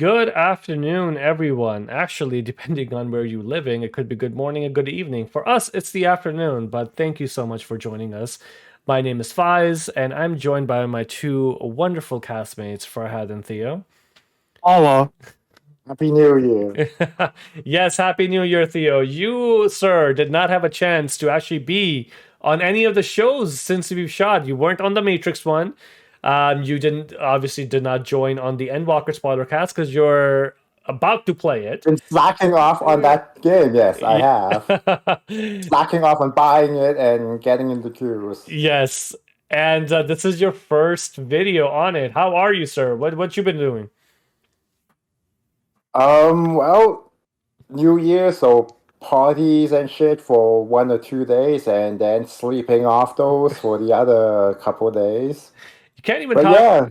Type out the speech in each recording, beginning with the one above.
Good afternoon, everyone. Actually, depending on where you're living, it could be good morning and good evening. For us, it's the afternoon, but thank you so much for joining us. My name is Fayez, and I'm joined by my two wonderful castmates, Ferhad and Theo. Holla. Happy New Year. Yes, Happy New Year, Theo. You, sir, did not have a chance to actually be on any of the shows since we've shot. You weren't on the Matrix one. You didn't obviously did not join on the Endwalker spoiler cast because you're about to play it. Been slacking off on that game. Yes, I have. Slacking off on buying it and getting into queues. Yes, and this is your first video on it. How are you, sir? What you been doing? Well, New Year, so parties and shit for 1 or 2 days, and then sleeping off those for the other couple days. You can't even But talk. yeah,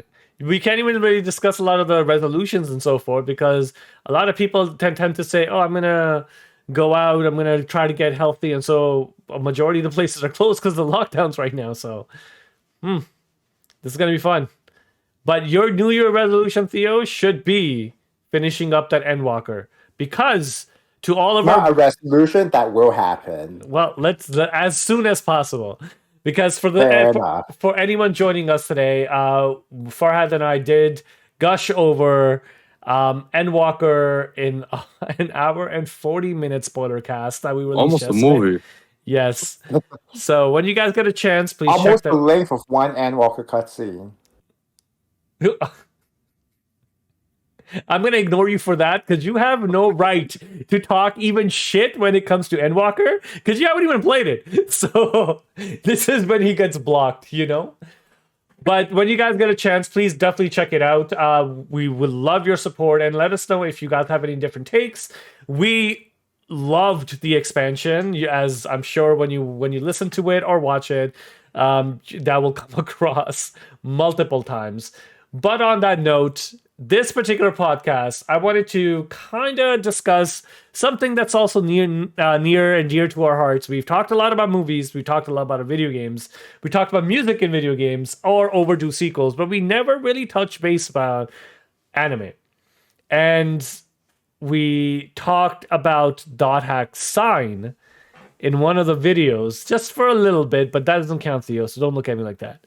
We can't even really discuss a lot of the resolutions and so forth because a lot of people tend to say, "Oh, I'm gonna go out. I'm gonna try to get healthy," and so a majority of the places are closed because of the lockdowns right now. So this is gonna be fun. But your New Year resolution, Theo, should be finishing up that Endwalker because to all of not our a resolution that will happen. well, let's as soon as possible. Because for the Fair enough. for anyone joining us today, Farhad and I did gush over Endwalker in an hour and 40 minute spoiler cast that we released Almost a yesterday. movie. Yes. So when you guys get a chance, please check Almost the that. length of one Endwalker cutscene. I'm gonna ignore you for that because you have no right to talk even shit when it comes to Endwalker because you haven't even played it. So this is when he gets blocked, you know. But when you guys get a chance, please definitely check it out. We would love your support and let us know if you guys have any different takes. We loved the expansion, as I'm sure when you listen to it or watch it, that will come across multiple times. But on that note, this particular podcast, I wanted to kind of discuss something that's also near and dear to our hearts. We've talked a lot about movies, we talked a lot about video games, we talked about music in video games or overdue sequels, but we never really touched base about anime. And we talked about Dot Hack Sign in one of the videos just for a little bit, but that doesn't count, Theo, so don't look at me like that.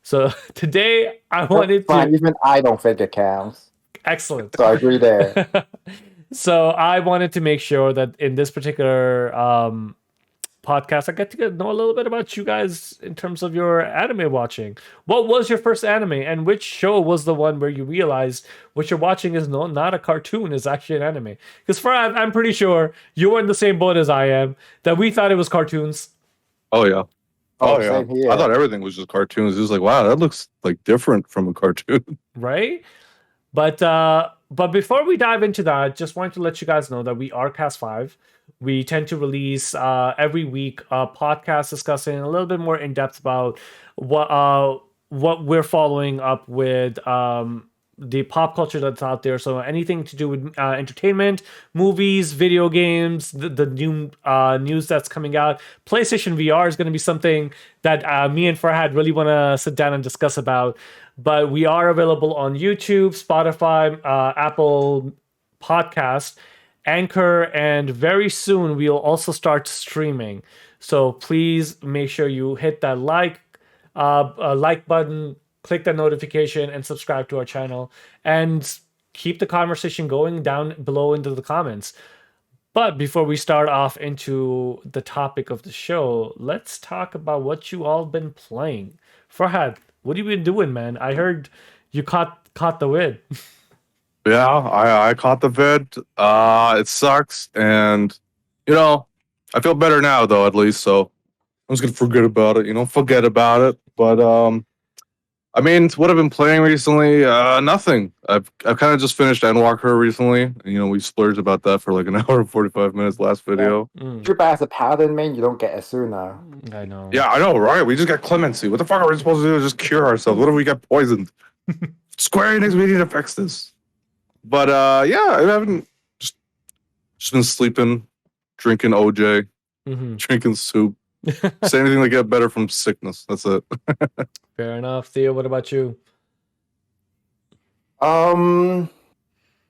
So today I wanted Fine, to even I don't think it counts. excellent. So I agree there. So I wanted to make sure that in this particular podcast, I get to know a little bit about you guys in terms of your anime watching. What was your first anime, and which show was the one where you realized what you're watching is not a cartoon, is actually an anime? Because for I'm pretty sure you were in the same boat as I am, that we thought it was cartoons, Oh yeah. Oh, yeah. same here. I thought everything was just cartoons. It was like, wow, that looks like different from a cartoon. right? But before we dive into that, just wanted to let you guys know that we are Cast 5. We tend to release every week a podcast discussing a little bit more in depth about what we're following up with the pop culture that's out there. So anything to do with entertainment, movies, video games, the new news that's coming out. PlayStation VR is going to be something that me and Farhad really want to sit down and discuss about. But we are available on YouTube, Spotify, Apple Podcast, Anchor, and very soon we'll also start streaming. So please make sure you hit that like button, click that notification, and subscribe to our channel. And keep the conversation going down below into the comments. But before we start off into the topic of the show, let's talk about what you all been playing. Farhad, what have you been doing, man? I heard you caught the win. Yeah, I caught the vid. It sucks, and I feel better now though, at least. So I'm just gonna forget about it. Forget about it. But I mean, what I've been playing recently, nothing. I've kind of just finished Endwalker recently. And, we splurged about that for like an hour and 45 minutes last video. Too bad as a paladin main, you don't get Asuna. I know. Yeah, I know, right? We just got clemency. What the fuck are we supposed to do? Just cure ourselves? What if we get poisoned? Square Enix, we need to fix this. But yeah, I haven't just been sleeping, drinking OJ, drinking soup. Say anything to get better from sickness. That's it. Fair enough. Theo, what about you?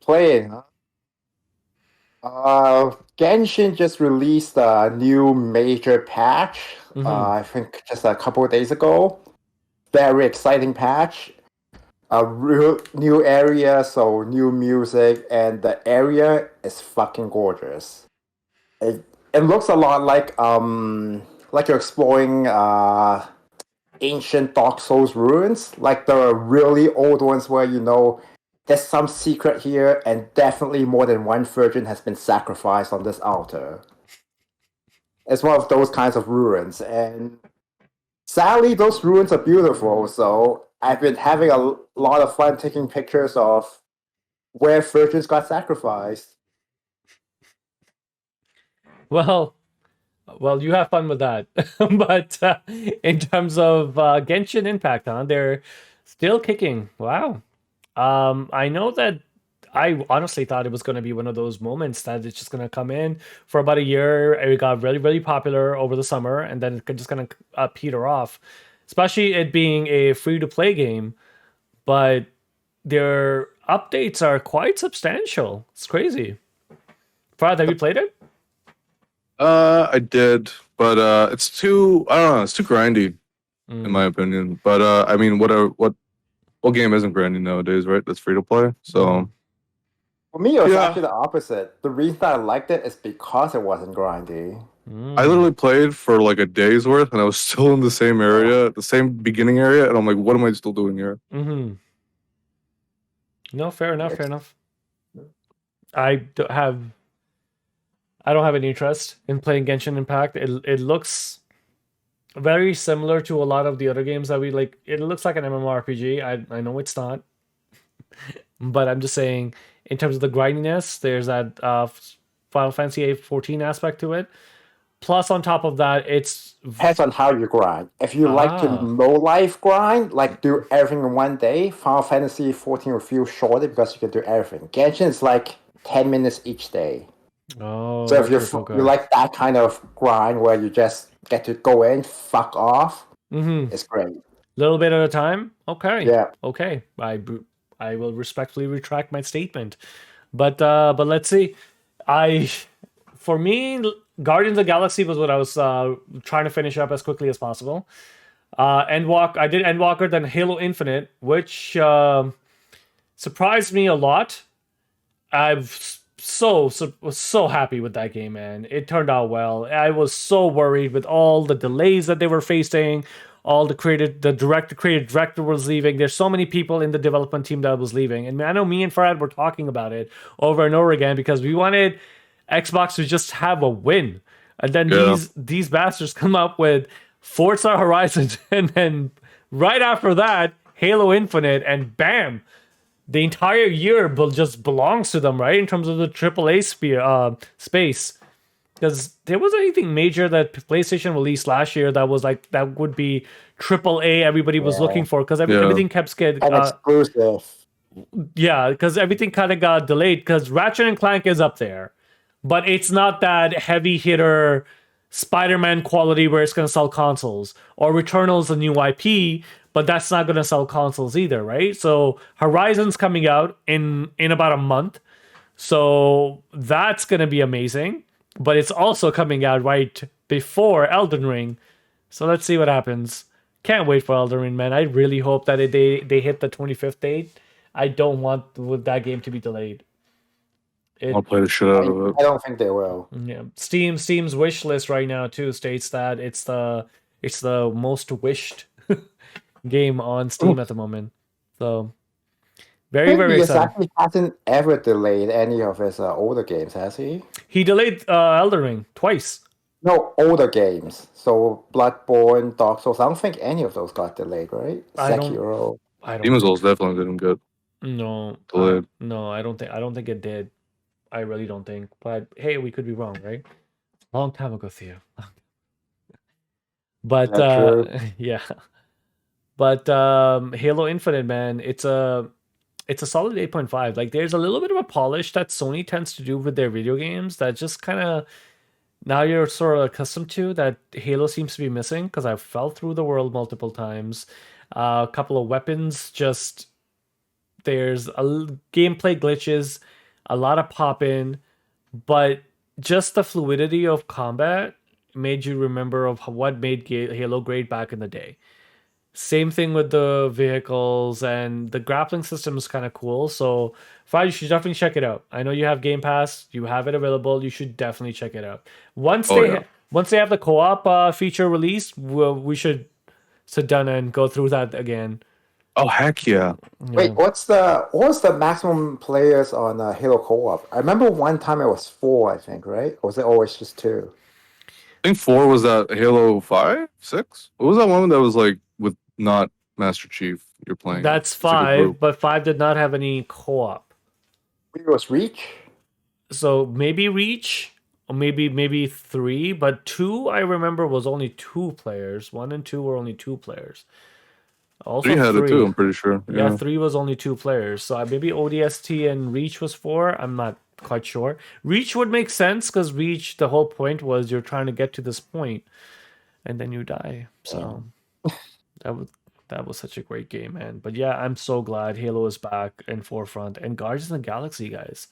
playing, huh? Genshin just released a new major patch. I think just a couple of days ago. Very exciting patch. A real new area, so new music, and the area is fucking gorgeous. It looks a lot like you're exploring ancient Dark Souls ruins, like the really old ones where there's some secret here, and definitely more than one virgin has been sacrificed on this altar. It's one of those kinds of ruins, and sadly, those ruins are beautiful. So I've been having a lot of fun taking pictures of where virgins got sacrificed. Well, you have fun with that. But in terms of Genshin Impact, huh? They're still kicking. Wow. I know that I honestly thought it was going to be one of those moments that it's just going to come in for about a year. It got really, really popular over the summer, and then it's just going to peter off, especially it being a free-to-play game. But their updates are quite substantial. It's crazy. Farad, have you played it? I did, but it's too. I don't know. It's too grindy, in my opinion. But I mean, what game isn't grindy nowadays, right? That's free to play. So For me, it was actually the opposite. The reason that I liked it is because it wasn't grindy. I literally played for like a day's worth, and I was still in the same area, the same beginning area, and I'm like, what am I still doing here? No, fair enough. Fair enough. I don't have any interest in playing Genshin Impact. It looks very similar to a lot of the other games that we like. It looks like an MMORPG. I know it's not, but I'm just saying in terms of the grindiness, there's that Final Fantasy 14 aspect to it. Plus, on top of that, it's Depends on how you grind. If you like to low life grind, like do everything in one day, Final Fantasy 14 will feel shorter because you can do everything. Genshin is like 10 minutes each day. Oh, so if you like that kind of grind where you just get to go in, fuck off, it's great. Little bit at a time. Okay. Yeah. Okay. I will respectfully retract my statement, but let's see. For me, Guardians of the Galaxy was what I was trying to finish up as quickly as possible. I did Endwalker, then Halo Infinite, which surprised me a lot. Was so happy with that game, man. It turned out well. I was so worried with all the delays that they were facing. All the creative director was leaving. There's so many people in the development team that was leaving, and I know me and Ferhad were talking about it over and over again because we wanted Xbox to just have a win, and then these bastards come up with Forza Horizon, and then right after that, Halo Infinite, and bam, the entire year just belongs to them, right? In terms of the AAA space, because there wasn't anything major that PlayStation released last year that was like that would be AAA. Everybody was looking for because everything kept getting exclusive. Yeah, because everything kind of got delayed. Because Ratchet and Clank is up there, but it's not that heavy hitter Spider-Man quality where it's going to sell consoles. Or Returnal's a new IP, but that's not going to sell consoles either, right? So Horizon's coming out in about a month. So that's going to be amazing. But it's also coming out right before Elden Ring. So let's see what happens. Can't wait for Elden Ring, man. I really hope that they hit the 25th date. I don't want that game to be delayed. I'll play the shit out of it. I don't think they will. Yeah, Steam's wish list right now too states that it's the most wished game on Steam at the moment. So very exciting. He hasn't ever delayed any of his older games, has he? He delayed Elden Ring twice. No, older games. So Bloodborne, Dark Souls. I don't think any of those got delayed, right? Sekiro. Demon's Souls definitely didn't get delayed. No, I don't think it did. I really don't think. But hey, we could be wrong, right? Long time ago, Theo. But yeah. But Halo Infinite, man, it's a solid 8.5. Like there's a little bit of a polish that Sony tends to do with their video games that just kind of now you're sort of accustomed to that Halo seems to be missing because I fell through the world multiple times. A couple of weapons just there's gameplay glitches a lot of pop in, but just the fluidity of combat made you remember of what made Halo great back in the day. Same thing with the vehicles, and the grappling system is kind of cool. So, Fayez, you should definitely check it out. I know you have Game Pass, you have it available. You should definitely check it out. Once Oh they yeah. once they have the co-op feature released, we should sit down and go through that again. Oh heck yeah. Wait, Yeah. what's the maximum players on Halo Co-op? I remember one time it was 4, I think, right? Or was it always just 2? I think 4 was that Halo 5, 6. What was that one that was like with not Master Chief? You're playing. That's It's like a 5, group. but 5 did not have any co-op. Maybe it was Reach. So maybe Reach, or maybe 3, but 2 I remember was only 2 players. 1 and 2 were only 2 players. Also 3 had it too. 3. I'm pretty sure. Yeah, Yeah. 3 was only 2 players. So maybe ODST and Reach was 4. I'm not quite sure. Reach would make sense because Reach, the whole point was you're trying to get to this point and then you die. So that was that was such a great game, man. But yeah, I'm so glad Halo is back in forefront. And Guardians of the Galaxy, guys.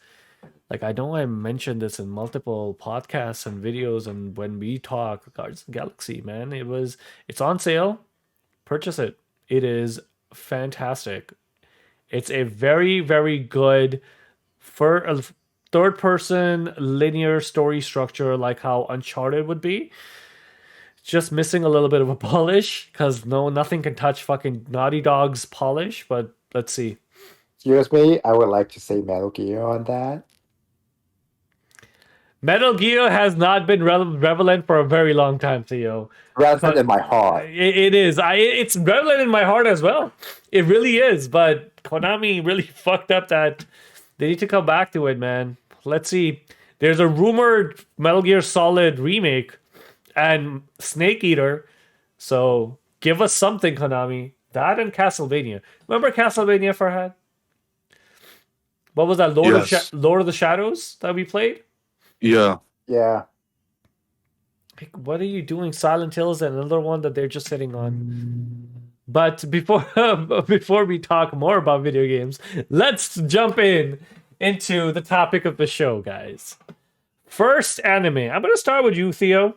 Like I know I mentioned this in multiple podcasts and videos, and when we talk Guardians of the Galaxy, man, it's on sale. Purchase it. It is fantastic. It's a very, very good for a third person linear story structure like how Uncharted would be. Just missing a little bit of a polish because nothing can touch fucking Naughty Dog's polish, but let's see. Excuse me, I would like to say Metal Gear on that. Metal Gear has not been relevant for a very long time, Theo. Relevant in my heart. It is. It's relevant in my heart as well. It really is. But Konami really fucked up that they need to come back to it, man. Let's see. There's a rumored Metal Gear Solid remake and Snake Eater. So give us something, Konami. That and Castlevania. Remember Castlevania, Ferhad? What was that? Yes. Lord of the Shadows that we played? Yeah. Yeah. Like, what are you doing? Silent Hill is another one that they're just sitting on. But before before we talk more about video games, let's jump into the topic of the show, guys. First anime. I'm gonna start with you, Theo.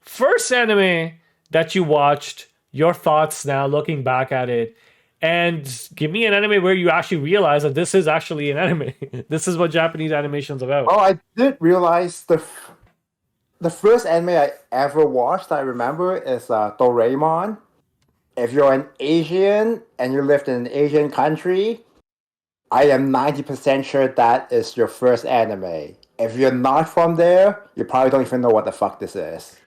First anime that you watched. Your thoughts now, looking back at it, and give me an anime where you actually realize that this is actually an anime. This is what Japanese animation is about. Oh, I did realize the first anime I ever watched, I remember, is Doraemon. If you're an Asian and you lived in an Asian country, I am 90% sure that is your first anime. If you're not from there, you probably don't even know what the fuck this is.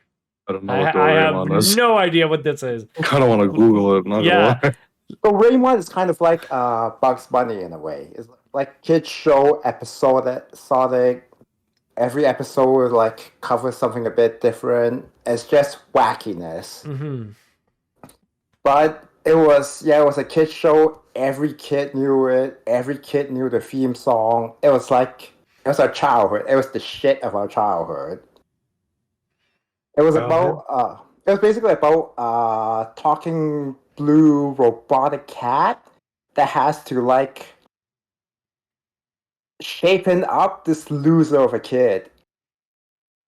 I don't know I, what I have Doraemon is. no idea what this is. Kind of want to Google it. Not Yeah. gonna lie. Doraemon is kind of like Bugs Bunny in a way. It's like kids show episodic. Every episode like covers something a bit different. It's just wackiness. Mm-hmm. But it was a kids show. Every kid knew it. Every kid knew the theme song. It was our childhood. It was the shit of our childhood. It was it was basically about talking blue robotic cat that has to like shapen up this loser of a kid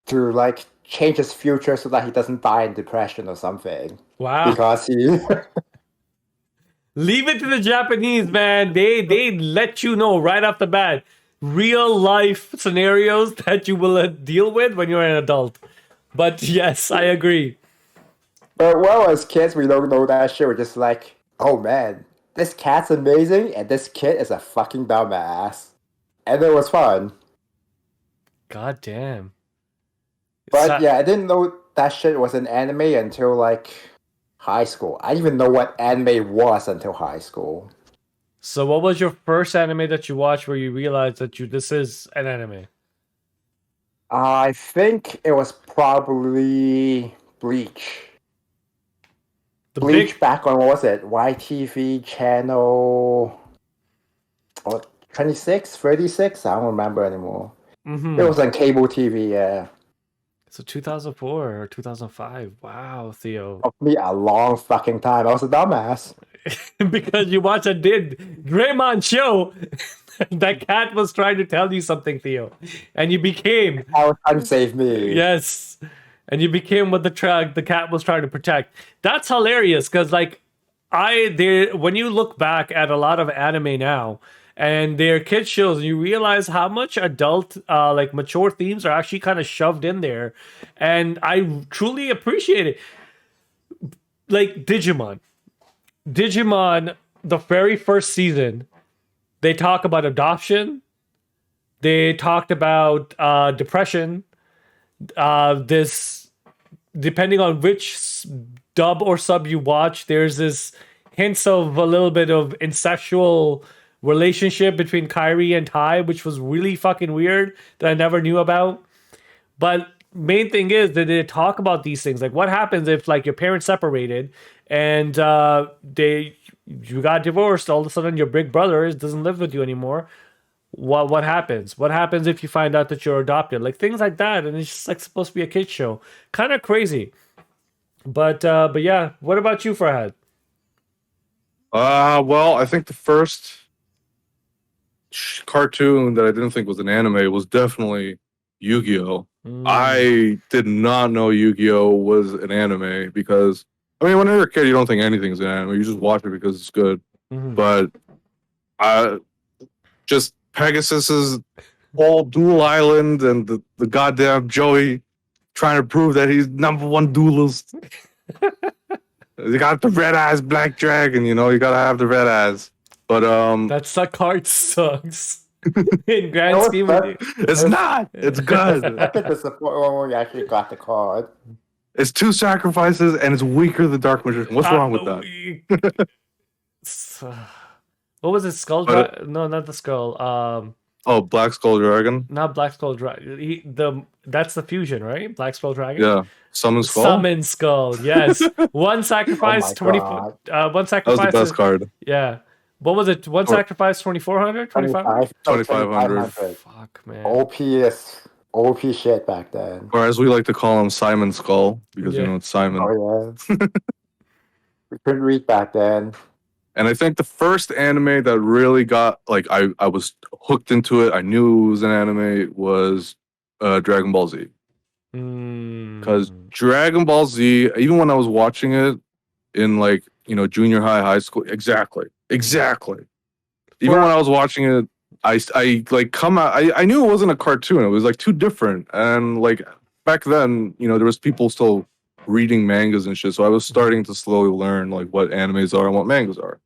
to like change his future so that he doesn't die in depression or something. Wow. Because he Leave it to the Japanese, man. They let you know right off the bat real life scenarios that you will deal with when you're an adult. But yes, I agree. But well, as kids, we don't know that shit. We're just like, oh man, this cat's amazing, and this kid is a fucking dumbass. And it was fun. God damn. But yeah, I didn't know that shit was an anime until like high school. I didn't even know what anime was until high school. So what was your first anime that you watched where you realized that this is an anime? I think it was probably Bleach. Bleach back on, what was it? YTV channel 26, 36? I don't remember anymore. Mm-hmm. It was on cable TV, yeah. So 2004 or 2005. Wow, Theo. Took me a long fucking time. I was a dumbass. Because you watched a Draymond show That cat was trying to tell you something, Theo, and you became How unsave me. yes, and you became what the cat was trying to protect. That's hilarious because like when you look back at a lot of anime now and their kid shows, you realize how much adult like mature themes are actually kind of shoved in there, and I truly appreciate it. Like Digimon, the very first season, they talk about adoption. They talked about depression. This, depending on which dub or sub you watch, there's this hints of a little bit of incestual relationship between Kyrie and Ty, which was really fucking weird that I never knew about. But main thing is that they talk about these things, like what happens if like your parents separated and you got divorced. All of a sudden, your big brother doesn't live with you anymore. What happens? What happens if you find out that you're adopted? Like things like that, and it's just like supposed to be a kid show. Kind of crazy. But yeah. What about you, Ferhad? Well, I think the first cartoon that I didn't think was an anime was definitely Yu-Gi-Oh. I did not know Yu-Gi-Oh was an anime because I mean, when you're a kid, you don't think anything's an anime. You just watch it because it's good. But just Pegasus's whole duel island and the goddamn Joey trying to prove that he's #1 duelist. You got the red eyes, black dragon. You know, you gotta have the red eyes. But that card sucks. In grand scheme of things. It's not. It's good. I get the support when we actually got the card. It's 2 sacrifices and it's weaker than Dark Magician. What's wrong with that? What was it? Skull? No, not the skull. Black Skull Dragon. Not Black Skull Dragon. That's the fusion, right? Black Skull Dragon. Yeah, Summon Skull. Summon Skull. Yes, one sacrifice, 24. One sacrifice. That was the best card. Yeah. What was it? One sacrifice, 2,400, 2,500. Fuck, man. OP shit back then. Or as we like to call him, Simon Skull, because you know it's Simon. Oh yeah. We couldn't read back then. And I think the first anime that really got like I was hooked into it, I knew it was an anime, was Dragon Ball Z. Because Dragon Ball Z, even when I was watching it in like, you know, junior high school, exactly. Even when I was watching it, I like come out. I knew it wasn't a cartoon. It was like too different. And like back then, you know, there was people still reading mangas and shit. So I was starting to slowly learn like what animes are and what mangas are.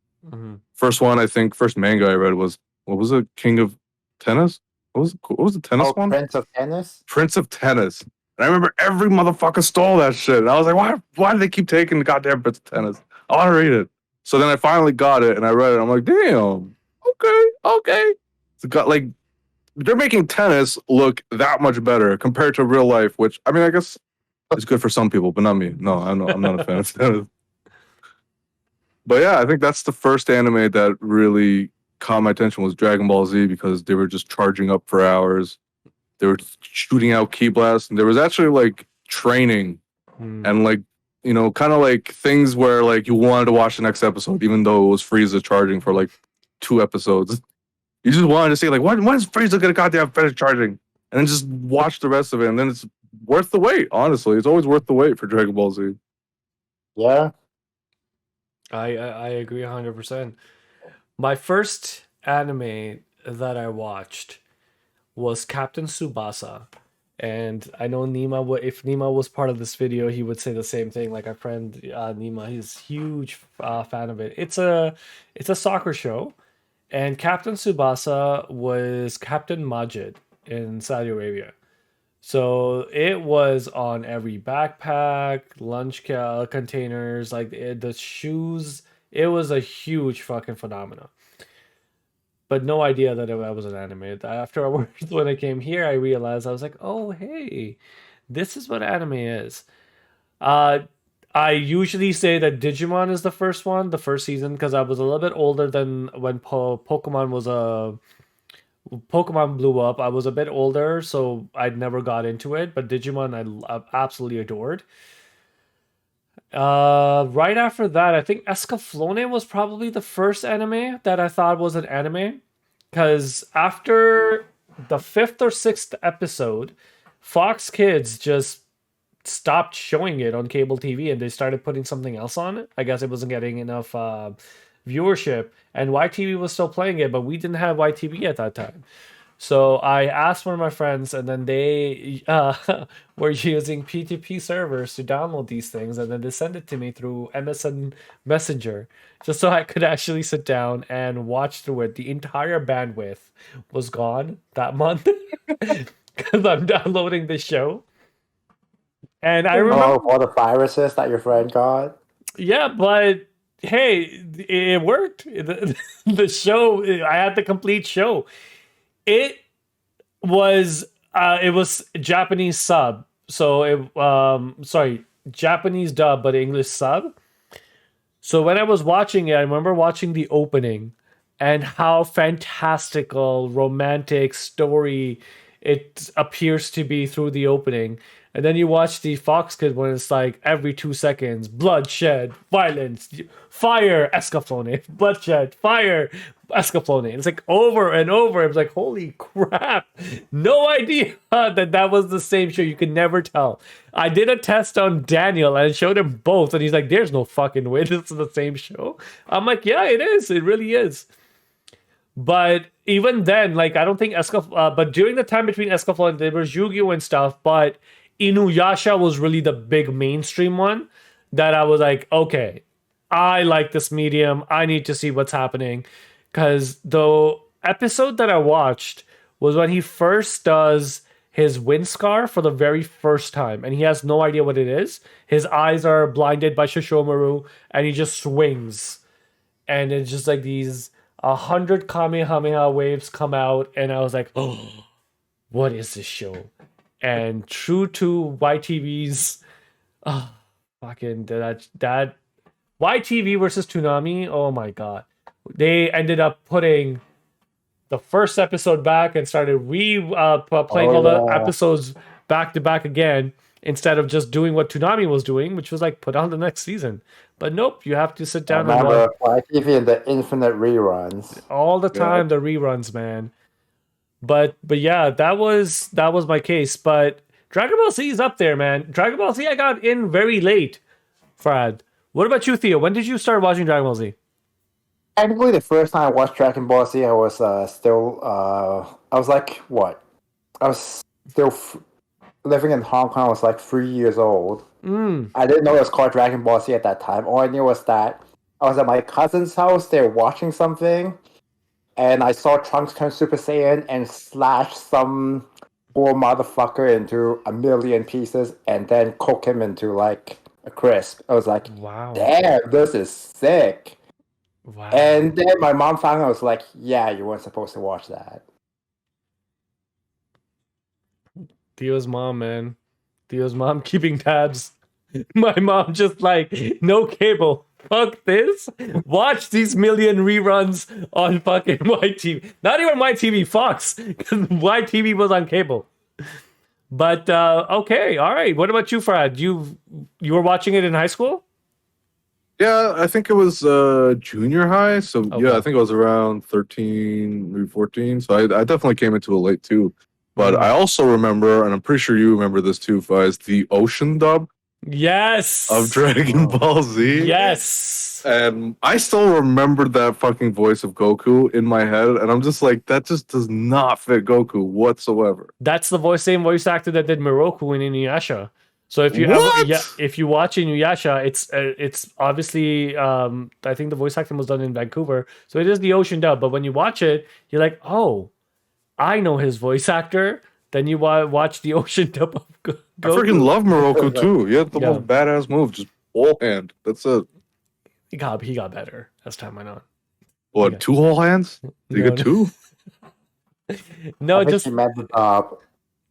First manga I read was, what was it? King of Tennis? What was the tennis one? Prince of Tennis. Prince of Tennis. And I remember every motherfucker stole that shit. And I was like, why do they keep taking the goddamn Prince of Tennis? I want to read it. So then I finally got it and I read it. I'm like, damn, okay. It's got like, they're making tennis look that much better compared to real life, which I mean, I guess it's good for some people, but not me. No, I'm not a fan of tennis. But yeah, I think that's the first anime that really caught my attention was Dragon Ball Z because they were just charging up for hours. They were shooting out ki blasts, and there was actually like training and like, you know, kind of like things where like you wanted to watch the next episode, even though it was Frieza charging for like 2 episodes. You just wanted to see like, when is Frieza gonna goddamn finish charging? And then just watch the rest of it, and then it's worth the wait. Honestly, it's always worth the wait for Dragon Ball Z. Yeah, I agree 100%. My first anime that I watched was Captain Tsubasa. And I know Nima, if Nima was part of this video, he would say the same thing. Like our friend Nima, he's a huge fan of it. It's a soccer show, and Captain Tsubasa was Captain Majid in Saudi Arabia. So it was on every backpack, lunch containers, like the shoes. It was a huge fucking phenomenon. But no idea that it was an anime. Afterwards, when I came here, I realized I was like, "Oh, hey, this is what anime is." I usually say that Digimon is the first one, the first season, because I was a little bit older than when Pokemon blew up. I was a bit older, so I never got into it. But Digimon, I absolutely adored. Right after that, I think Escaflowne was probably the first anime that I thought was an anime. because after the fifth or sixth episode, Fox Kids just stopped showing it on cable TV and they started putting something else on it. I guess it wasn't getting enough viewership, and YTV was still playing it, but we didn't have YTV at that time. So I asked one of my friends, and then they were using P2P servers to download these things, and then they sent it to me through MSN Messenger, just so I could actually sit down and watch through it. The entire bandwidth was gone that month because I'm downloading the show. And I remember, all the viruses that your friend got. yeah, but hey, it worked. The show, I had the complete show. It was Japanese sub. So Japanese dub but English sub. So when I was watching it, I remember watching the opening and how fantastical, romantic story it appears to be through the opening. And then you watch the Fox Kid when it's like every 2 seconds, bloodshed, violence, fire, escaflowne, bloodshed, fire, escaflowne. It's like over and over. It was like, holy crap. No idea that was the same show. You could never tell. I did a test on Daniel and I showed him both. And he's like, there's no fucking way this is the same show. I'm like, yeah, it is. It really is. But even then, like, I don't think but during the time between Escaflowne, there was Yu-Gi-Oh! And stuff, but Inuyasha was really the big mainstream one that I was like, okay, I like this medium. I need to see what's happening. Because the episode that I watched was when he first does his wind scar for the very first time, and he has no idea what it is. His eyes are blinded by Shishomaru, and he just swings. And it's just like these 100 Kamehameha waves come out, and I was like, oh, what is this show? And true to YTV's fucking that YTV versus Toonami, oh my god. They ended up putting the first episode back and started playing all the episodes back to back again instead of just doing what Toonami was doing, which was like put on the next season. But nope, you have to sit down and watch YTV and the infinite reruns all the time. The reruns, man. But yeah, that was my case. But Dragon Ball Z is up there, man. Dragon Ball Z I got in very late, Ferhad. What about you, Theo? When did you start watching Dragon Ball Z? Technically, the first time I watched Dragon Ball Z, I was still I was like what? I was still living in Hong Kong. I was like 3 years old. I didn't know it was called Dragon Ball Z at that time. All I knew was that I was at my cousin's house. They were watching something, and I saw Trunks turn Super Saiyan and slash some poor motherfucker into a million pieces, and then cook him into like a crisp. I was like, wow, damn, this is sick. Wow. And then my mom found out. I was like, yeah, you weren't supposed to watch that. Theo's mom, man. Theo's mom keeping tabs. My mom just like, no cable. Fuck this. Watch these million reruns on fucking YTV. Not even YTV, Fox. Because YTV was on cable. But okay, all right. What about you, Ferhad? You were watching it in high school? Yeah, I think it was junior high. So yeah, I think I was around 13, maybe 14. So I definitely came into it late too. But I also remember, and I'm pretty sure you remember this too, Fayez, the Ocean dub. Yes. Of Dragon Ball Z. Yes. And I still remember that fucking voice of Goku in my head, and I'm just like, that just does not fit Goku whatsoever. That's the same voice actor that did Miroku in Inuyasha. So if you if you watch Inuyasha, it's obviously I think the voice acting was done in Vancouver, so it is the Ocean dub. But when you watch it, you're like, oh, I know his voice actor. Then you watch the Ocean dub of Goku. I freaking love Miroku too. He had the most badass move, just whole hand. That's it. He got better as time went on. What, 2 whole hands? Did you get 2? No, I think just he meant the top.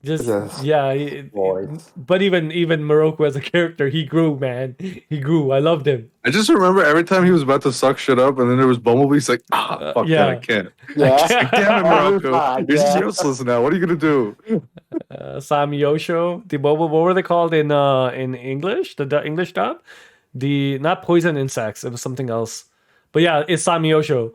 But even Miroku as a character, he grew, man. He grew. I loved him. I just remember every time he was about to suck shit up, and then there was Bumblebee. He's like, fuck that, I can't. Yeah. Damn it, Miroku. You're just useless now. What are you gonna do? Samyosho, what were they called in English? The English dub? Not poison insects. It was something else. But yeah, it's Samyosho.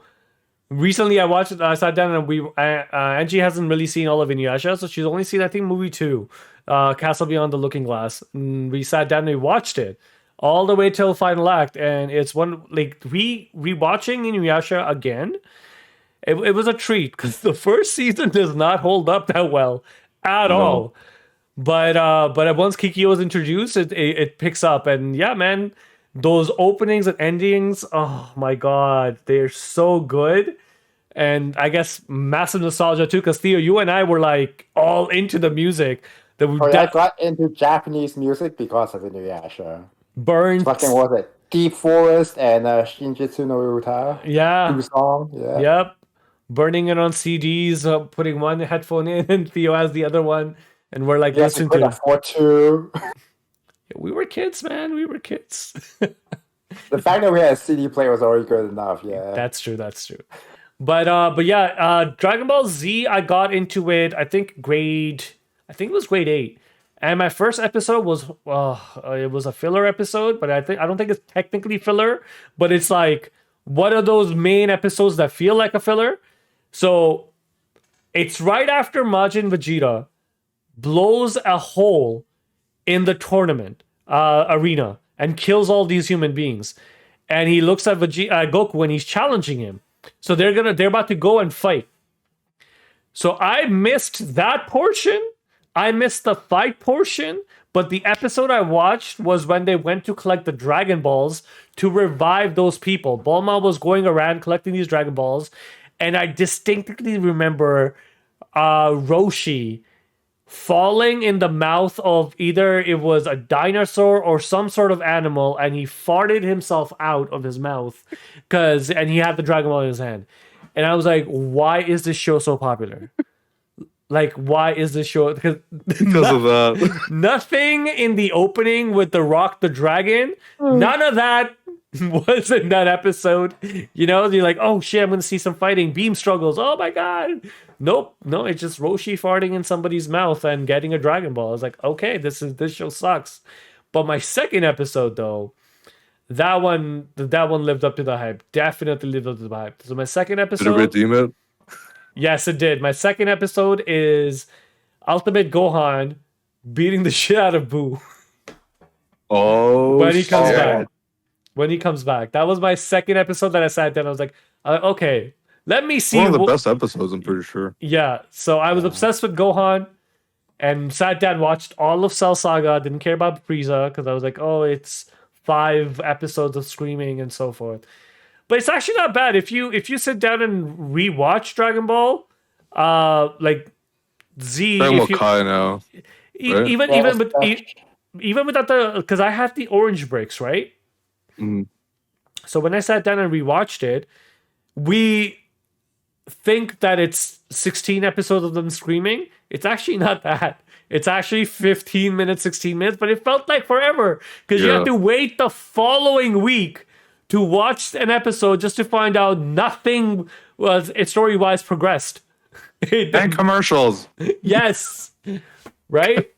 recently I watched it. I sat down and Angie hasn't really seen all of Inuyasha, so she's only seen I think movie 2, Castle Beyond the Looking Glass. And we sat down and we watched it all the way till final act, and it's one like rewatching Inuyasha again. It was a treat because the first season does not hold up that well at all. But once Kiki was introduced, it picks up, and yeah, man, those openings and endings, oh my god, they're so good. And I guess massive nostalgia too, because Theo, you and I were like all into the music that we I got into Japanese music because of Inuyasha. burned. Fucking was it? Deep Forest and Shinjitsu no Uta. Yeah. 2 song. Yeah. Yep. Burning it on CDs, putting one headphone in, and Theo has the other one, and we're like Yes, we listening could to. afford to. We were kids, man. We were kids. The fact that we had a CD player was already good enough. Yeah. That's true. That's true. But yeah, Dragon Ball Z. I got into it. I think it was grade 8, and my first episode was it was a filler episode, but I don't think it's technically filler, but it's like one of those main episodes that feel like a filler. So it's right after Majin Vegeta blows a hole in the tournament arena and kills all these human beings, and he looks at Goku when he's challenging him. So they're about to go and fight. So I missed that portion. I missed the fight portion, but the episode I watched was when they went to collect the Dragon Balls to revive those people. Bulma was going around collecting these Dragon Balls, and I distinctly remember Roshi falling in the mouth of either it was a dinosaur or some sort of animal, and he farted himself out of his mouth and he had the Dragon Ball in his hand. And I was like, why is this show so popular? Like, why is this show? Because of that. Nothing in the opening with The Rock the Dragon, none of that was in that episode. You know, you're like, oh shit, I'm gonna see some fighting, beam struggles. Oh my god. Nope, no, it's just Roshi farting in somebody's mouth and getting a Dragon Ball. I was like, okay, this show sucks. But my second episode though, that one lived up to the hype. Definitely lived up to the hype. So my second episode, Did it redeem it? yes, it did. My second episode is Ultimate Gohan beating the shit out of Boo Oh, when he comes shit. back. When he comes back, that was my second episode that I sat down. I was like, okay, let me see. One of the best episodes, I'm pretty sure. Yeah, so I was obsessed with Gohan and sat down, watched all of Cell Saga. Didn't care about Frieza because I was like, oh, it's 5 episodes of screaming and so forth. But it's actually not bad if you sit down and rewatch Dragon Ball, like Z. Dragon Ball If you, Kai now. right? even without the, because I have the orange bricks, right? Mhm. So when I sat down and rewatched it, we think that it's 16 episodes of them screaming. It's actually not that. It's actually 15 minutes, 16 minutes, but it felt like forever because you have to wait the following week to watch an episode just to find out nothing was story-wise progressed. And commercials. Yes. Right?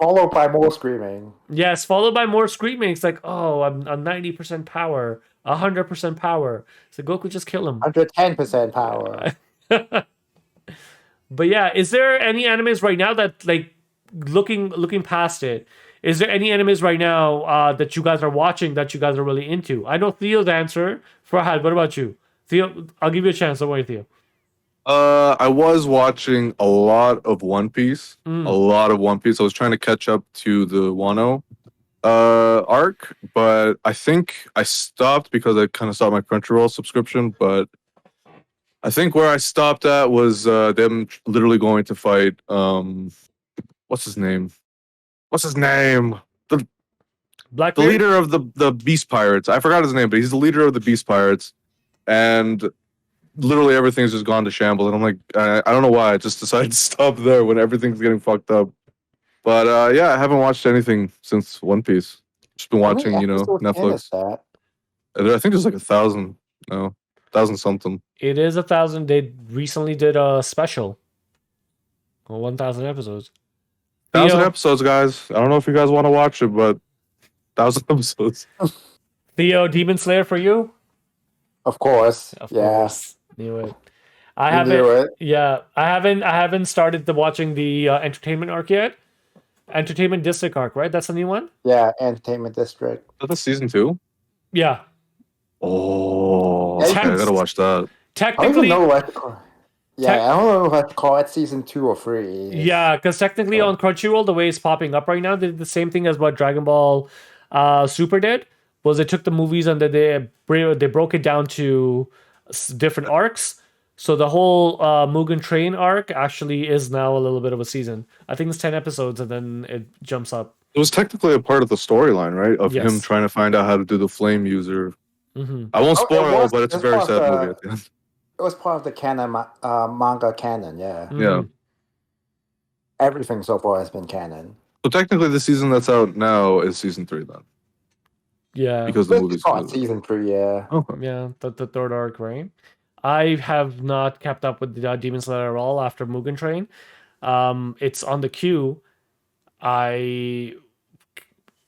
Followed by more screaming. Yes, followed by more screaming. It's like, oh, I'm 90% power, 100% power. So Goku, just kill him. 110% power. But yeah, is there any animes right now that, like, looking past it, is there any animes right now that you guys are watching that you guys are really into? I know Theo's answer. Ferhad, what about you? Theo, I'll give you a chance. Don't worry, Theo. I was watching a lot of One Piece. A lot of One Piece. I was trying to catch up to the Wano arc, but I think I stopped because I kind of stopped my Crunchyroll subscription. But I think where I stopped at was them literally going to fight what's his name? The Blackbeard? leader of the Beast Pirates. I forgot his name, but he's the leader of the Beast Pirates. And literally everything's just gone to shambles. And I'm like, I don't know why. I just decided to stop there when everything's getting fucked up. But yeah, I haven't watched anything since One Piece. Just been watching, Netflix. I think there's like 1,000. No, 1,000 something. It is 1,000. They recently did a special. 1,000 episodes. 1,000 Theo? episodes, guys. I don't know if you guys want to watch it, but 1,000 episodes. Theo, Demon Slayer for you? Of course. Of yeah. course. Knew it. I You haven't. knew it. Yeah, I haven't. I haven't started watching the entertainment arc yet. Entertainment District arc, right? That's the new one. Yeah, Entertainment District. Is that the season 2? Yeah. Oh, Yeah, you okay, can I gotta watch that. I don't even know Technically, what to call. Yeah, tech, I don't know what to call it. Season 2 or 3. yeah, because technically on Crunchyroll, the way it's popping up right now, they did the same thing as what Dragon Ball Super did. Was they took the movies and then they broke it down to different arcs. So the whole Mugen Train arc actually is now a little bit of a season. I think it's 10 episodes, and then it jumps up. It was technically a part of the storyline, right? Of him Yes. trying to find out how to do the flame user. Hmm. I won't Oh, it spoil, was- but it's a it's very part of sad the- movie at the end. It was part of the canon, manga canon. Yeah, Yeah. everything so far has been canon. So technically, the season that's out now is season 3 then, Yeah. because the Let's movie's call it season 3. Yeah. Okay. Yeah, the third arc, right? I have not kept up with the Demon Slayer at all after Mugen Train. It's on the queue. I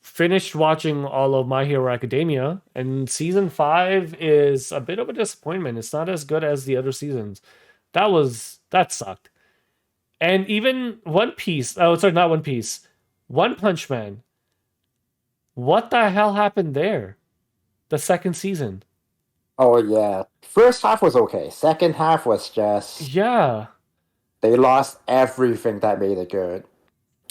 finished watching all of My Hero Academia, and season 5 is a bit of a disappointment. It's not as good as the other seasons. That sucked. And even One Piece, oh sorry, not One Piece, One Punch Man. What the hell happened there? The second season. Oh yeah. First half was okay. Second half was just Yeah. they lost everything that made it good.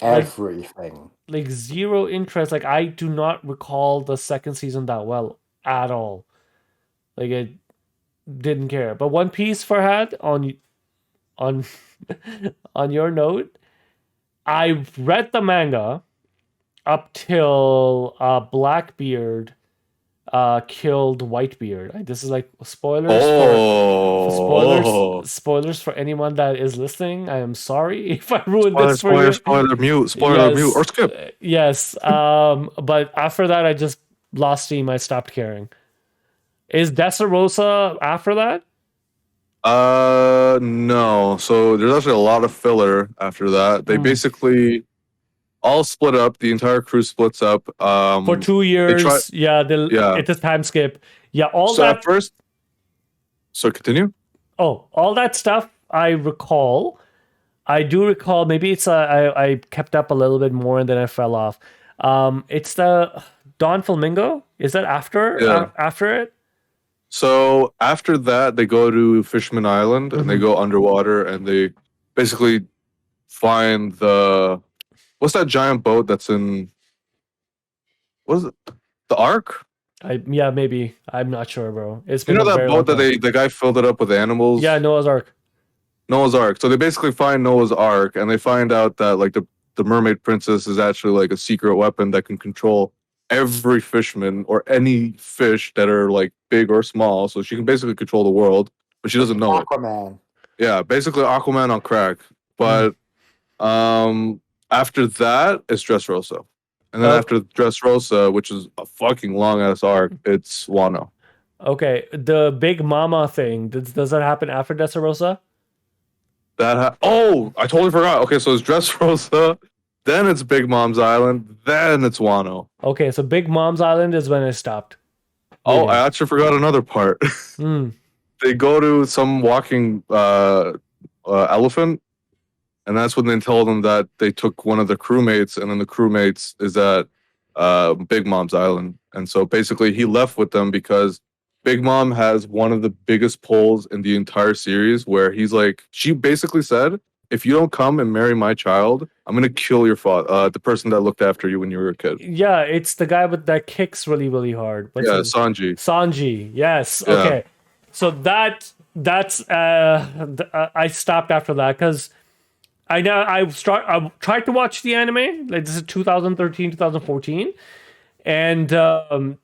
Everything. Like zero interest. Like I do not recall the second season that well at all. Like it didn't care. But One Piece, Farhad, on on your note, I read the manga up till Blackbeard killed Whitebeard. This is like spoilers Oh, spoilers for anyone that is listening. I am sorry if I ruined this for you. spoiler, mute, Yes, or skip. Yes. But after that, I just lost steam. I stopped caring. Is Dressrosa after that? No. So there's actually a lot of filler after that. They Hmm. basically all split up. The entire crew splits up. For 2 years. try- Yeah, Yeah. it's a time skip. Yeah, all So that. at first, so continue. Oh, all that stuff I recall. I do recall. Maybe it's I kept up a little bit more and then I fell off. It's the Don Flamingo. Is that after? Yeah. After it? So after that, they go to Fishman Island and they go underwater and they basically find what's that giant boat that's in? What is it? The Ark? Yeah, maybe. I'm not sure, bro. It's You been know a that very boat long that time. the guy filled it up with animals? Yeah, Noah's Ark. Noah's Ark. So they basically find Noah's Ark and they find out that like the mermaid princess is actually like a secret weapon that can control every fisherman or any fish that are like big or small. So she can basically control the world, but she doesn't know it. Aquaman. Yeah, basically Aquaman on crack. But after that, it's Dressrosa. And then after Dressrosa, which is a fucking long ass arc, it's Wano. Okay, the Big Mama thing. Does that happen after Dressrosa? Oh, I totally forgot. Okay, so it's Dressrosa, then it's Big Mom's Island, then it's Wano. Okay, so Big Mom's Island is when I stopped. Oh, reading. I actually forgot another part. Hmm. They go to some walking elephant, and that's when they tell them that they took one of the crewmates, and then the crewmates is at Big Mom's Island. And so basically he left with them because Big Mom has one of the biggest pulls in the entire series where he's like, she basically said, if you don't come and marry my child, I'm going to kill your father, the person that looked after you when you were a kid. Yeah, it's the guy with that kicks really, really hard. What's Yeah, his- Sanji. Sanji. Yes. Yeah. Okay. So that's I stopped after that because I tried to watch the anime. Like this is 2013, 2014, and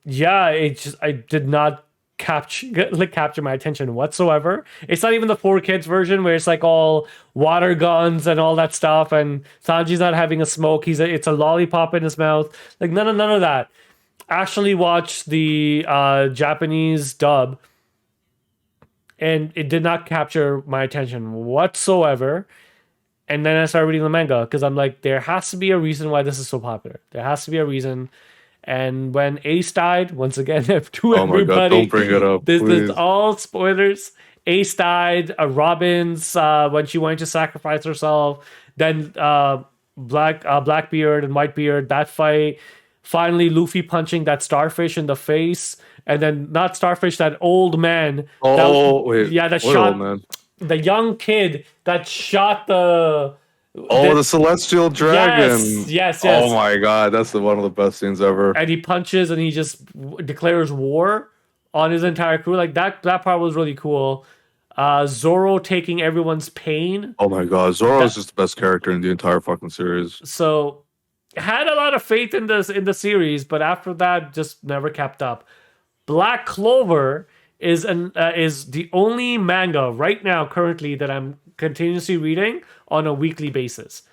yeah, I did not capture my attention whatsoever. It's not even the 4Kids version where it's like all water guns and all that stuff, and Sanji's not having a smoke. It's a lollipop in his mouth. Like none of that. Actually, watch the Japanese dub, and it did not capture my attention whatsoever. And then I started reading the manga because I'm like, there has to be a reason why this is so popular. There has to be a reason. And when Ace died, once again, to Oh my god, everybody, don't bring it up, this is please. all spoilers. Ace died. Robin's when she wanted to sacrifice herself. Then Blackbeard and Whitebeard, that fight. Finally, Luffy punching that starfish in the face, and then not starfish, that old man. Oh wait, Yeah, that what shot old man? the young kid that shot the. Oh, the celestial dragon. Yes. Oh my god, that's one of the best scenes ever. And he punches and he just declares war on his entire crew. Like that part was really cool. Zoro taking everyone's pain. Oh my god, Zoro is just the best character in the entire fucking series. So had a lot of faith in the series, but after that, just never kept up. Black Clover is the only manga right now currently that I'm continuously reading on a weekly basis.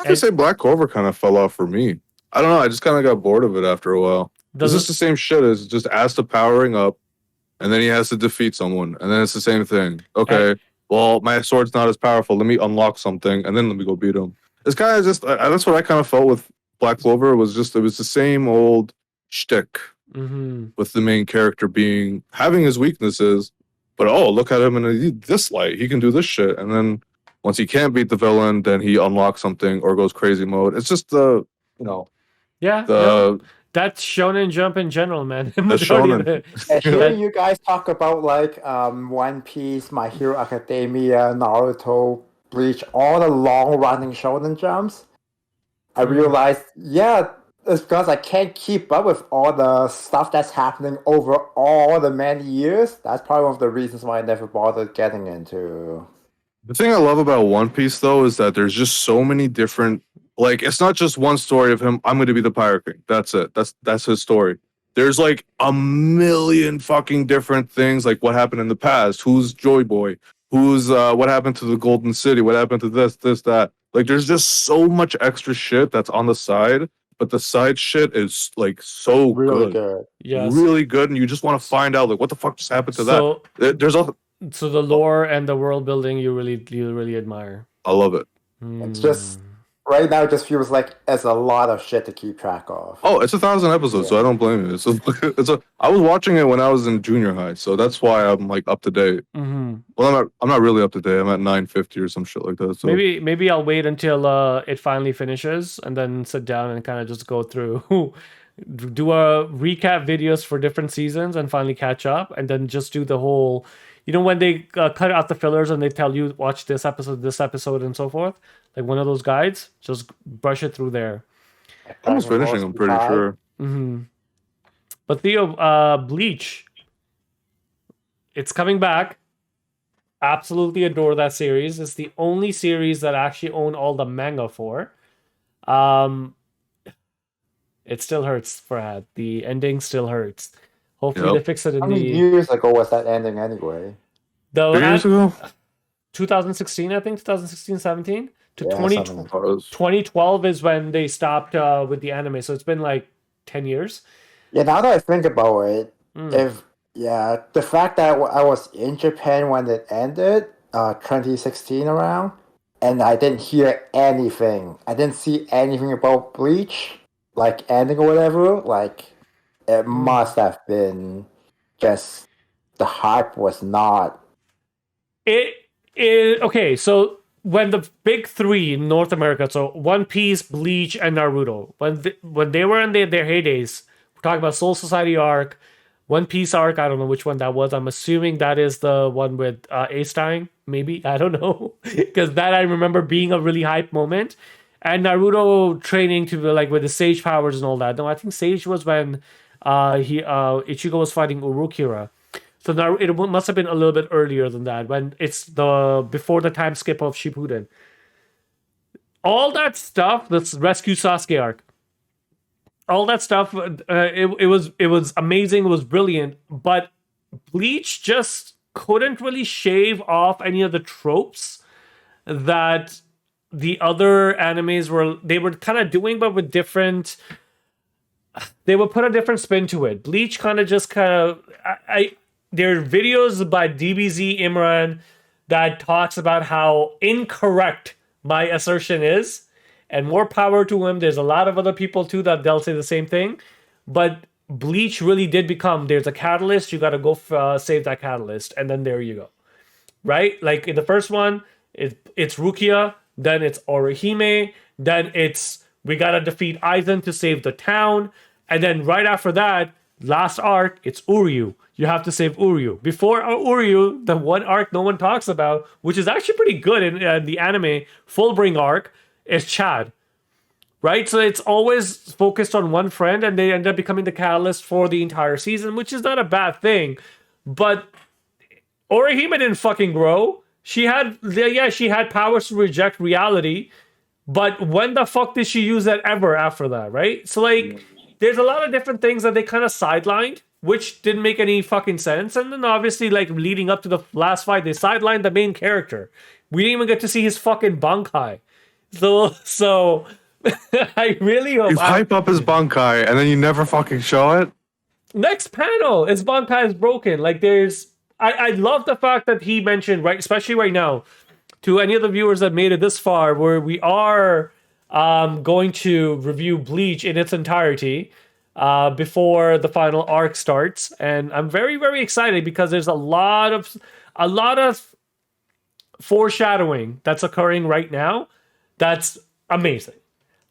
I can say Black Clover kind of fell off for me. I don't know. I just kind of got bored of it after a while. It's just the same shit. It's just Asta powering up, and then he has to defeat someone, and then it's the same thing. Okay, well, my sword's not as powerful. Let me unlock something, and then let me go beat him. It's kind of just that's what I kind of felt with Black Clover. It was the same old shtick with the main character having his weaknesses, but oh, look at him in this light. He can do this shit, and then once he can't beat the villain, then he unlocks something or goes crazy mode. It's just that's Shonen Jump in general, man. The shonen. Hearing you guys talk about like One Piece, My Hero Academia, Naruto, Bleach, all the long-running shonen jumps, I realized, it's because I can't keep up with all the stuff that's happening over all the many years. That's probably one of the reasons why I never bothered getting into. The thing I love about One Piece, though, is that there's just so many different. Like, it's not just one story of him. I'm going to be the Pirate King. That's it. That's his story. There's like a million fucking different things. Like what happened in the past. Who's Joy Boy? Who's what happened to the Golden City? What happened to this, that? Like, there's just so much extra shit that's on the side. But the side shit is like so Really good. Yes. Really good, and you just want to find out like what the fuck just happened to that. There's a. So the lore and the world building you really admire. I love it. It's just right now it just feels like it's a lot of shit to keep track of. Oh, it's 1,000 episodes, so I don't blame you. I was watching it when I was in junior high, so that's why I'm like up to date. Well, I'm not really up to date. I'm at 950 or some shit like that. So maybe I'll wait until it finally finishes and then sit down and kind of just go through, do a recap videos for different seasons and finally catch up, and then just do the whole. You know, when they cut out the fillers and they tell you watch this episode, and so forth, like one of those guides, just brush it through there. I was finishing, I'm pretty sure. But Theo, Bleach, it's coming back. Absolutely adore that series. It's the only series that I actually own all the manga for. It still hurts, Ferhad. The ending still hurts. Hopefully they fix it in How many years ago was that ending anyway? 3 years ago? 2016, I think. 2016, 17? To 2012 is when they stopped with the anime. So it's been like 10 years. Yeah, now that I think about it, the fact that I was in Japan when it ended, 2016 around, and I didn't hear anything. I didn't see anything about Bleach, like ending or whatever. Like, it must have been just the hype was not. Okay, so when the big three in North America, so One Piece, Bleach, and Naruto, when they were in their heydays, we're talking about Soul Society arc, One Piece arc, I don't know which one that was. I'm assuming that is the one with Ace dying, maybe. I don't know. Because that I remember being a really hype moment. And Naruto training to be like with the Sage powers and all that. No, I think Sage was when Ichigo was fighting Urukira. So now it must have been a little bit earlier than that, when it's before the time skip of Shippuden. All that stuff, this Rescue Sasuke arc, all that stuff, it was amazing, it was brilliant, but Bleach just couldn't really shave off any of the tropes that the other animes were kind of doing, but with different. They would put a different spin to it. Bleach there are videos by DBZ Imran that talks about how incorrect my assertion is, and more power to him. There's a lot of other people too that they'll say the same thing, but Bleach really did become, there's a catalyst, you got to go save that catalyst, and then there you go, right? Like in the first one, it's Rukia, then it's Orihime, then it's we got to defeat Aizen to save the town, and then right after that, last arc, it's Uryu. You have to save Uryu. Before Uryu, the one arc no one talks about, which is actually pretty good in the anime, Fullbring arc, is Chad. Right? So it's always focused on one friend, and they end up becoming the catalyst for the entire season, which is not a bad thing. But Orihime didn't fucking grow. She had powers to reject reality, but when the fuck did she use that ever after that, right? So like there's a lot of different things that they kind of sidelined, which didn't make any fucking sense. And then obviously, like leading up to the last fight, they sidelined the main character. We didn't even get to see his fucking Bankai. So I really hope You hype up his Bankai and then you never fucking show it. Next panel, his Bankai is broken. Like I love the fact that he mentioned, right, especially right now, to any of the viewers that made it this far, where we are going to review Bleach in its entirety before the final arc starts, and I'm very, very excited because there's a lot of foreshadowing that's occurring right now. That's amazing.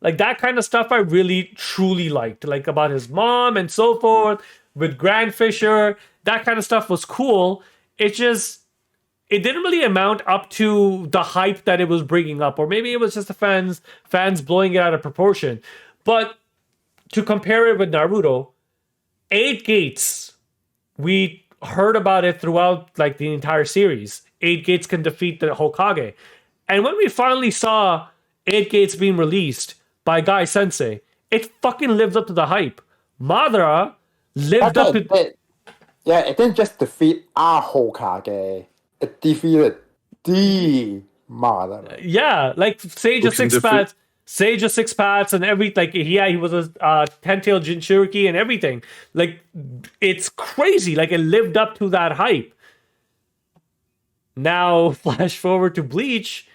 Like that kind of stuff I really truly liked, like about his mom and so forth with Grand Fisher. That kind of stuff was cool. It didn't really amount up to the hype that it was bringing up, or maybe it was just the fans blowing it out of proportion. But to compare it with Naruto, 8 gates, we heard about it throughout like the entire series. 8 gates can defeat the Hokage. And when we finally saw 8 gates being released by Guy Sensei, it fucking lived up to the hype. Madara lived up to... it didn't just defeat our Hokage. It defeated the Madara. Yeah, like Sage of Six Paths and every like he was a 10-tailed Jinchuriki and everything. Like it's crazy. Like it lived up to that hype. Now flash forward to Bleach.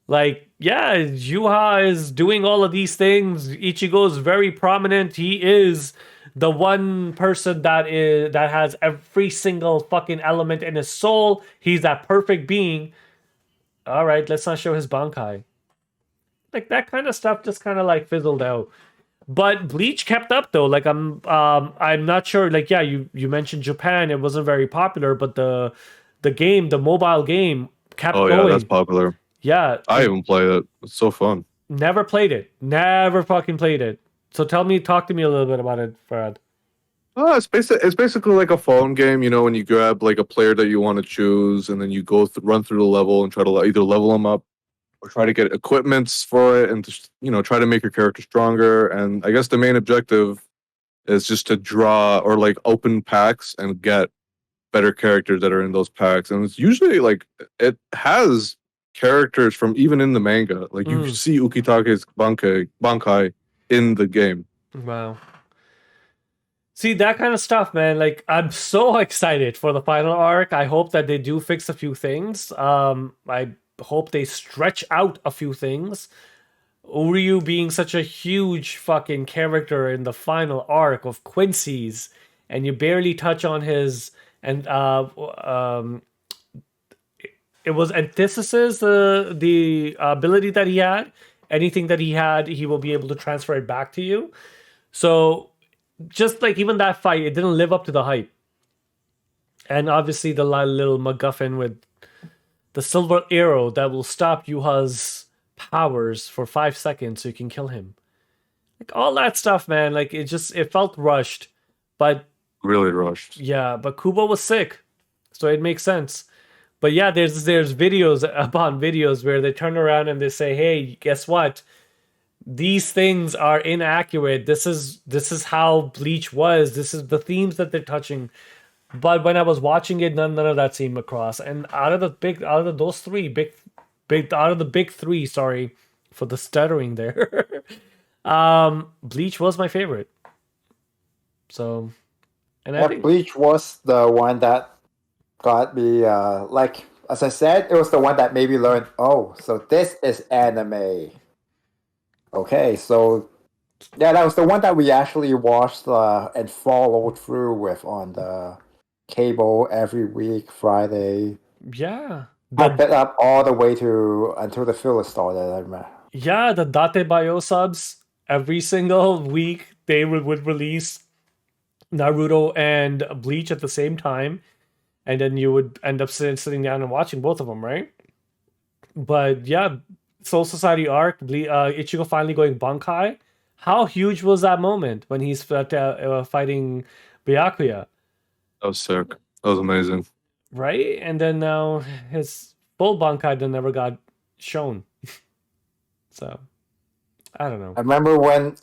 Like, yeah, Yuha is doing all of these things. Ichigo is very prominent. He is the one person that has every single fucking element in his soul. He's that perfect being. All right, let's not show his Bankai. Like that kind of stuff just kind of like fizzled out. But Bleach kept up though. Like I'm not sure. Like yeah, you mentioned Japan. It wasn't very popular, but the mobile game kept going. Oh yeah, that's popular. Yeah, I even played it. It's so fun. Never played it. Never fucking played it. So talk to me a little bit about it, Ferhad. It's basically like a phone game. You know, when you grab like a player that you want to choose, and then you go run through the level and try to either level them up or try to get equipments for it, and just, you know, try to make your character stronger. And I guess the main objective is just to draw or like open packs and get better characters that are in those packs. And it's usually like it has characters from even in the manga. Like you see Ukitake's Bankai in the game. Wow. See, that kind of stuff, man. Like, I'm so excited for the final arc. I hope that they do fix a few things. I hope they stretch out a few things. Uryu being such a huge fucking character in the final arc of Quincy's, and you barely touch on his and it was antithesis, the ability that he had. Anything that he had, he will be able to transfer it back to you. So just like even that fight, it didn't live up to the hype. And obviously the little MacGuffin with the silver arrow that will stop Yuha's powers for 5 seconds so you can kill him. Like all that stuff, man. Like it felt rushed. But really rushed. Yeah, but Kubo was sick. So it makes sense. But yeah, there's videos upon videos where they turn around and they say, hey, guess what? These things are inaccurate. This is how Bleach was. This is the themes that they're touching. But when I was watching it, none of that seemed across. And out of the big three, sorry for the stuttering there. Bleach was my favorite. So, and I think Bleach was the one that got me, like, as I said, it was the one that made me learn, oh, so this is anime. Okay, so yeah, that was the one that we actually watched and followed through with on the cable every week, Friday. Yeah. Kept The it up all the way to until the filler started. I remember. yeah, the Date Bayo subs every single week they would release Naruto and Bleach at the same time, and then you would end up sitting down and watching both of them, right? But yeah, Soul Society arc, Ichigo finally going Bankai. How huge was that moment when he's fighting Byakuya, That was sick. That was amazing. right? And then now his full Bankai then never got shown. So I don't know. I remember when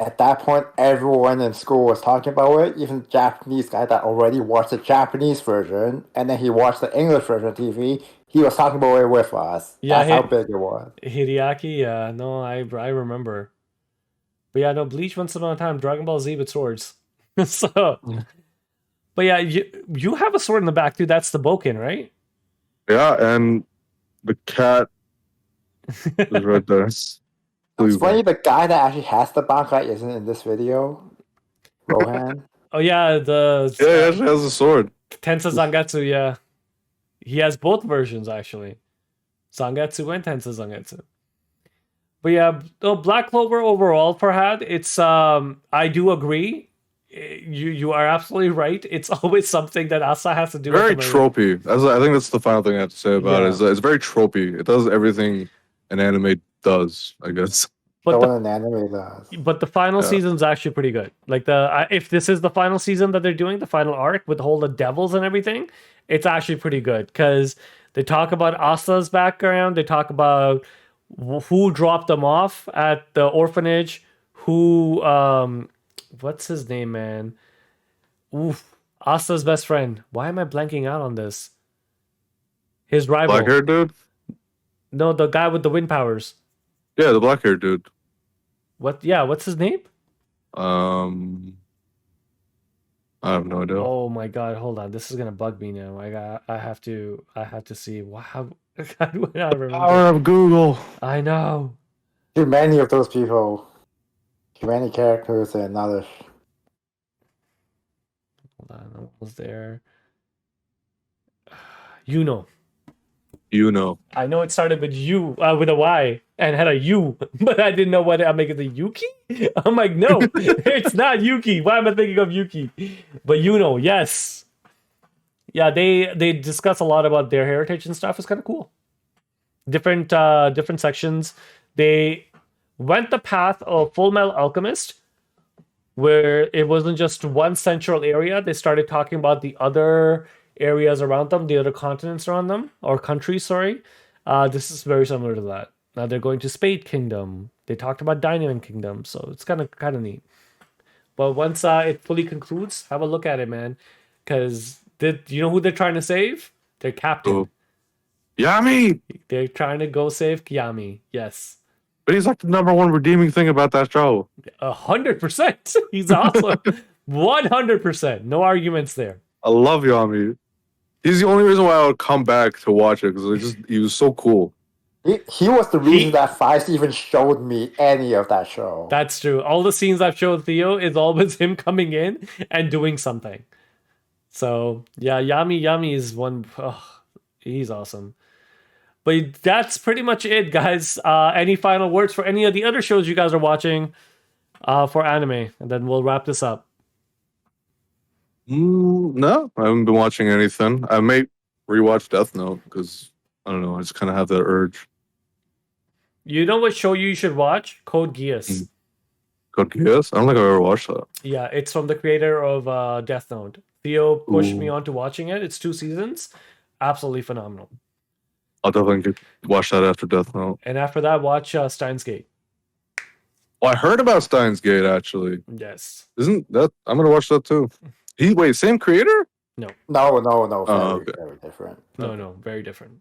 at that point everyone in school was talking about it, even Japanese guy that already watched the Japanese version and then he watched the English version on TV, he was talking about it with us. Yeah, That's how big it was. Hideaki, yeah, no, I remember. But yeah, no, Bleach once upon a time, Dragon Ball Z with swords. So, but yeah, you have a sword in the back too. That's the Boken, right? Yeah, and the cat is right there. It's funny the guy that actually has the Bankai isn't in this video. Rohan. Oh yeah, Yeah, he actually has a sword. Tensa Zangetsu, yeah. He has both versions actually. Zangetsu and Tensa Zangetsu. But yeah, no, Black Clover overall, Ferhad, it's I do agree. You are absolutely right. It's always something that Asa has to do. Very with tropey. I think that's the final thing I have to say about Yeah. it. Is that it's very tropey. It does everything an anime does, I guess. But an anime does. the final Yeah. season's actually pretty good. Like if this is the final season that they're doing, the final arc with all the devils and everything, it's actually pretty good because they talk about Asa's background. They talk about who dropped them off at the orphanage. Who what's his name, man? Oof, Asa's best friend. Why am I blanking out on this? His rival. Black haired dude? No, the guy with the wind powers. Yeah, the black haired dude. What? Yeah, what's his name? I have no idea. Oh my god, hold on. This is gonna bug me now. I have to see. Wow, how do I not remember? Power of Google. I know. Too many of those people. Too many characters and others. Hold on, I was there. You know. You know. I know it started with U, with a Y, and had a U, but I didn't know what I'm making the Yuki. I'm like, no, it's not Yuki. Why am I thinking of Yuki? But you know, yes, yeah. They discuss a lot about their heritage and stuff. It's kind of cool. Different sections. They went the path of Full Metal Alchemist, where it wasn't just one central area. They started talking about the other areas around them, the other continents around them, or countries, sorry. This is very similar to that. Now they're going to Spade Kingdom. They talked about Dynamite Kingdom, so it's kind of neat. But once it fully concludes, have a look at it, man. Because you know who they're trying to save? Their captain. Oh. Yami! They're trying to go save Kiami. Yes. But he's like the number one redeeming thing about that show. 100%. He's awesome. 100%. No arguments there. I love Yami. He's the only reason why I would come back to watch it because he was so cool. He was the reason that Fayez even showed me any of that show. That's true. All the scenes I've showed Theo is always him coming in and doing something. So yeah, Yami is one. Oh, he's awesome. But that's pretty much it, guys. Any final words for any of the other shows you guys are watching for anime, and then we'll wrap this up. No, I haven't been watching anything. I may rewatch Death Note because I don't know. I just kind of have that urge. You know what show you should watch? Code Geass. Code Geass? I don't think I've ever watched that. Yeah, it's from the creator of Death Note. Theo pushed me on to watching it. It's 2 seasons. Absolutely phenomenal. I'll definitely watch that after Death Note. And after that, watch Steins Gate. Oh, I heard about Steins Gate actually. Yes. Isn't that? I'm gonna watch that too. Wait, same creator? No. Okay. Very different. No, very different.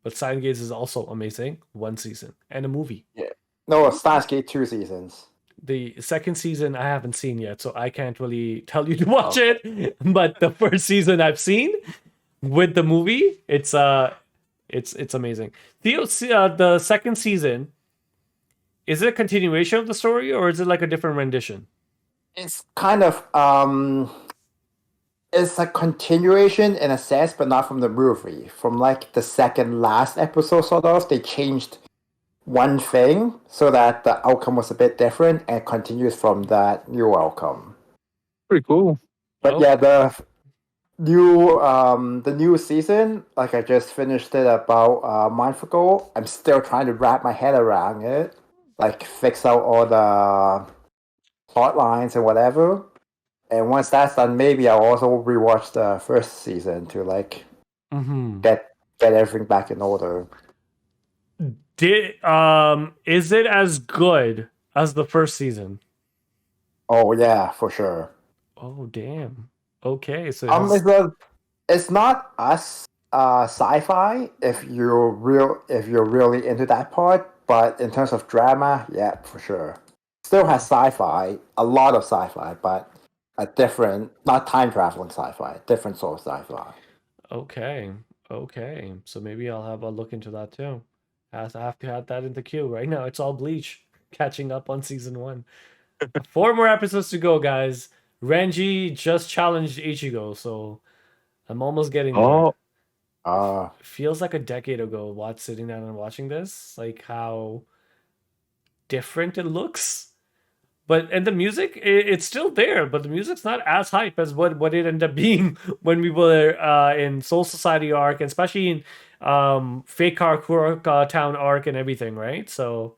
But Steins Gate is also amazing. 1 season and a movie. Yeah. No, Steins Gate 2 seasons. The second season I haven't seen yet, so I can't really tell you to watch it. But the first season I've seen with the movie, it's amazing. Theo, the second season Is it a continuation of the story, or is it like a different rendition? It's kind of it's a continuation in a sense, but not from the movie. From like the second last episode, sort of, they changed one thing so that the outcome was a bit different and continues from that new outcome. Pretty cool. But Oh, yeah, the new season, like I just finished it about a month ago. I'm still trying to wrap my head around it, like fix out all the plot lines and whatever. And once that's done, maybe I'll also rewatch the first season to like mm-hmm. get everything back in order. Is it as good as the first season? Oh yeah, for sure. Oh damn. Okay, so It's not us sci-fi if you're really into that part, but in terms of drama, yeah, for sure. Still has sci-fi, a lot of sci-fi, but a different, not time traveling sci-fi, different sort of sci-fi. okay. Okay. So maybe I'll have a look into that too. I have to add that in the queue right now. It's all Bleach. Catching up on season 1. 4 more episodes to go, guys. Renji just challenged Ichigo, so I'm almost getting there. Oh, Feels like a decade ago sitting down and watching this. Like how different it looks. And the music, it's still there, but the music's not as hype as what it ended up being when we were in Soul Society arc, and especially in Fake Kurok Town arc and everything, right? So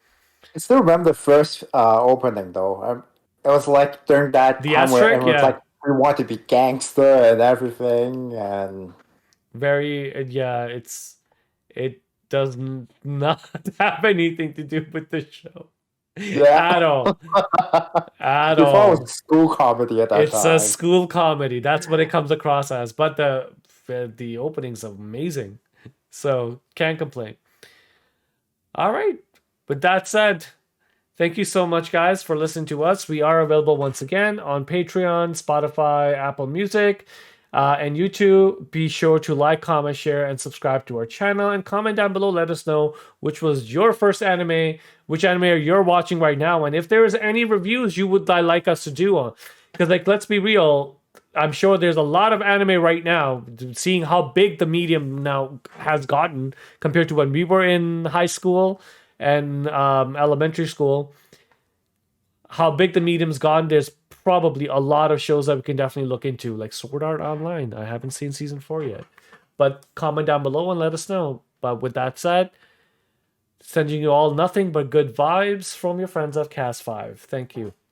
I still remember the first opening though. It was like during that the time where asterisk, everyone's yeah, like, we want to be gangster and everything, and very, yeah, it does not have anything to do with the show yeah. at all, at We thought it was a all. school comedy at that It's a time. school comedy. That's what it comes across as. But the opening's amazing, so can't complain. All right. With that said, thank you so much, guys, for listening to us. We are available once again on Patreon, Spotify, Apple Music, and YouTube. Be sure to like, comment, share, and subscribe to our channel. And comment down below. Let us know which was your first anime, which anime you're watching right now, and if there is any reviews you would like us to do on. Because, like, let's be real. I'm sure there's a lot of anime right now, seeing how big the medium now has gotten compared to when we were in high school and elementary school. How big the medium's gone, there's probably a lot of shows that we can definitely look into, like Sword Art Online. I haven't seen season 4 yet. But comment down below and let us know. But with that said, sending you all nothing but good vibes from your friends of Cast 5. Thank you.